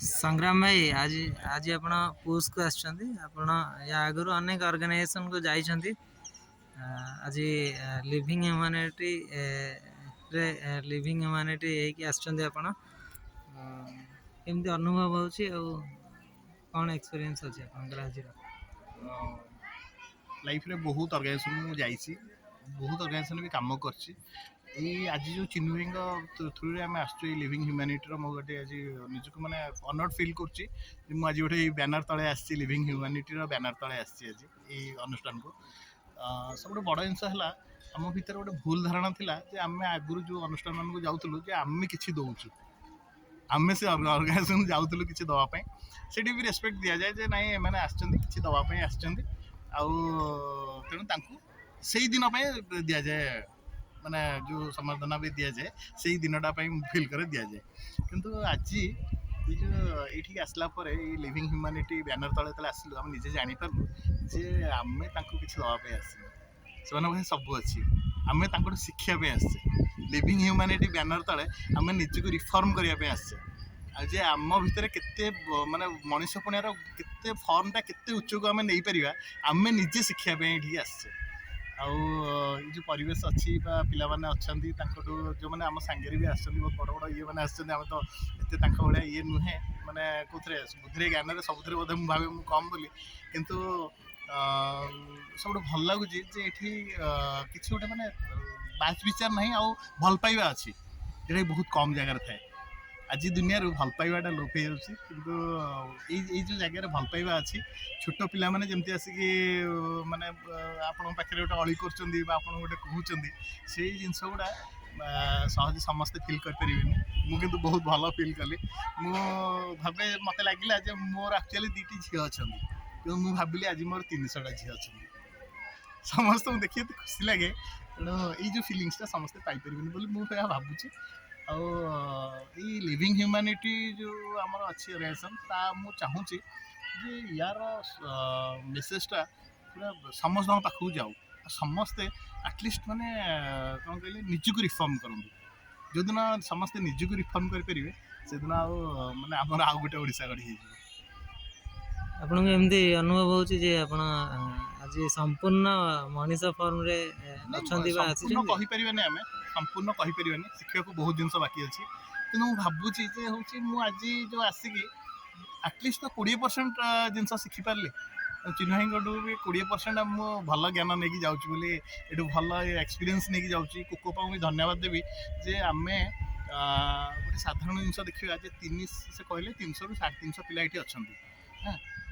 संग्राम भाई आज आज आपण पोस्ट को आछंती आपण या आगु अनेक ऑर्गेनाइजेशन को जाइछंती आज लिविंग ह्यूमैनिटी रे लिविंग ह्यूमैनिटी कि आछंती आपण केमती अनुभव होची आ कौन एक्सपीरियंस अछि आपनकर आज लाइफ रे बहुत ऑर्गेनाइजेशन मु जाइছি बहुत ऑर्गेनाइजेशन भी काम करছি एई आज जो चिन्हुइंग थ्रू रे हम आछी लिविंग ह्यूमैनिटी रो मो गटे आज निजको माने ऑनर्ड फील करছি मु आज गोटे बैनर तळे आछी लिविंग ह्यूमैनिटी रो बैनर तळे आछी आज एई अनुष्ठान को सब बड़ जिनस है आम भीतर गोटे भूल धारणा थिला जे आम आगुरी जो अनुष्ठान मान को जाऊलु जे आम किसी दौचु आम से ऑर्गेनाइजेशन जाऊलु किसी दवाई से भी रेस्पेक्ट दि जाए जे नाई मैंने आछि दवाई आछंती तेणु से दिन दि जाए माने जो संबर्धना भी दि जाए से दिनटा फिल कर दि जाए किंतु आज जो ये आसला लिविंग ह्यूमैनिटी बैनर तले आसलु आम निजे जानीपारू जे आम किसी दवाई आसने सब अच्छी आम शिक्षापी आसचे लिविंग ह्यूमैनिटी बैनर तले आम निजक रिफॉर्म करने आसचे जे आम भितर केते माने मनीष पुण्यार केते फॉर्मटा केते उच्चक आम नहीं पारिबा आम निजे शिक्षापी ये आसचे जो परिवेश अच्छी पिला माने अच्छी जो मैंने आम सांगे भी आस बहुत बड़ बड़ ये मैंने आम तो एत भाया ये नुहे माने कौन बुद्धि ज्ञान सब बोधे मुझे भावे मुझे कम बोली किंतु सब भल लगुच जे कि गोटे मैंने बात विचार ना आ भल पाइबा अच्छी जोटा बहुत कम जगार थाए आज दुनिया भल पाइबाटा लोप हो जाऊँगी कितु जो जगार भल पाइबा अच्छी छोट पिला माने जमती आसिकी माने आपण पाखे गोटे अली कर गोटे कहते से जिनस गुड़ा सहज समस्ते फिल करें मुझे बहुत भल फिल कली मु भावे मत लगे मोर एक्चुअली दीटी झी अच्छा मुझे भाविली आज मोर 300टा झी अच्छा समस्त देखिए तो खुशी लगे तेणु ये फिलिंग्सटा समस्ते पाइपर बोली मुझे भावुँ आई लिविंग ह्यूमैनिटी जो आमर अच्छी ऑर्गेनाइजेशन ता मु चाहूँगी जे यार मेसेजटा पूरा समस्त पाखक जाऊ समस्ते एटलिस्ट माने कौन कहले निजक रिफॉर्म करूँ जो दिन समस्ते निजक रिफॉर्म करेंगे से दिन माने आमर आउ गोटे ओडिशा गढ़ी आपन एमती अनुभव होची जे आपण आज संपूर्ण मनीष फॉर्म रे अछंती बा आछि कहि परिबे आमे संपूर्ण कहि परिबे शिक्षा को बहुत जिनस बाकी अछि किंतु मु भाबुची जे होची मु आज जो आसिकी एटलिस्ट तो 20% जिनस शिखि पारले चिन्हईगडू भी 20% मु भल ज्ञान नहीं जाऊँ बोली ये भल एक्सपीरियंस नहीं जाऊँगी कोकोपा भी धन्यवाद देवी जे आमे गोटे साधारण जिनस देखा जे 3 से कहले 300 ରୁ 350 पिला ये अच्छा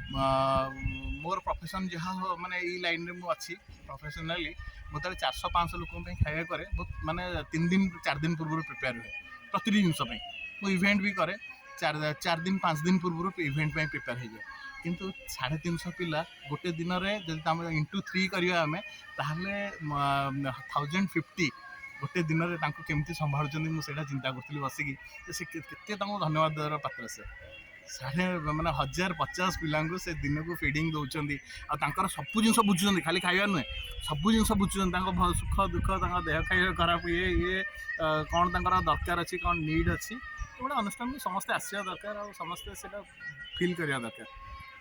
मोर प्रोफेशन जहाँ माने ये लाइन रे मुझे प्रोफेशनली मुझे 400-500 लोक खाया करे बहुत माने 3 दिन 4 दिन पूर्व प्रिपेयर हुए प्रति जिनस मुझे इवेंट भी करे 4 दिन 5 दिन पूर्व इवेंट प्रिपेयर हो जाए किंतु 350 पिला गोटे दिन में जब इंटू 3 करवा आम ताहले 1050 गोटे दिन में केमती संभालुं मुझे चिंता करी बसिकी से केते धन्यवाद देवर पात्र से 1050 पिला से दिन को फीडिंग दौरान आर सब जिन बुझुं खाली खाया नुहे सब जिन बुझुं सुख दुख देह खाଇବା खराब ये कौन दरकार अच्छी कौन नीड अच्छी गोटे अनुष्ठान भी समस्ते आसा दरकार और समस्ते से फिल करवा दरकार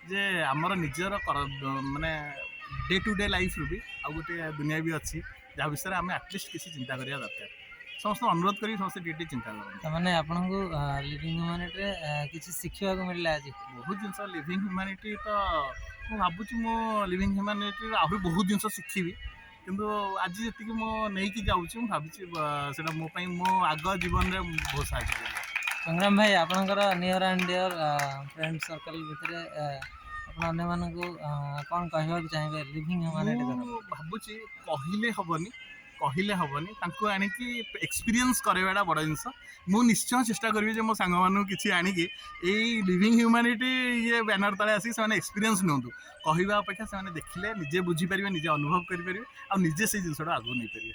जे आमर निजर माने डे टू डे लाइफ रू भी आ गोटे दुनिया भी अच्छी जहाँ विषय आम एटलिस्ट किसी चिंता करवा दरकार समस्त अनुरोध करी समस्त टी चिंता करते मैंने आपको लिविंग ह्यूमैनिटी किसी शिखा को मिलला आज बहुत जिनस लिविंग ह्यूमैनिटी तो मुझे भावुँ मो लिविंग ह्यूमैनिटी आहरी बहुत जिनस शिखी किंतु आज जी मुझे जाऊँगी भावी मोपाई मो आग जीवन में बहुत साहय संग्राम भाई आपणकर near and dear friend circle भितर अन्य मानक कौन कहवा चाहिए लिविंग ह्यूमैनिटी भावुँ कहले हेनी आणिकी एक्सपीरियंस करवाटा बड़ जिनस मु निश्चय चेष्टा करी मो सांग मानू कि आणिकी लिविंग ह्यूमैनिटी ये बैनर तले आसिक से एक्सपीरियंस नियंतु कहवा अपेक्षा से देखिले निजे बुझीपारे निजे अनुभव करेंगे आ निजे से जिनसा आगू नहीं पारे।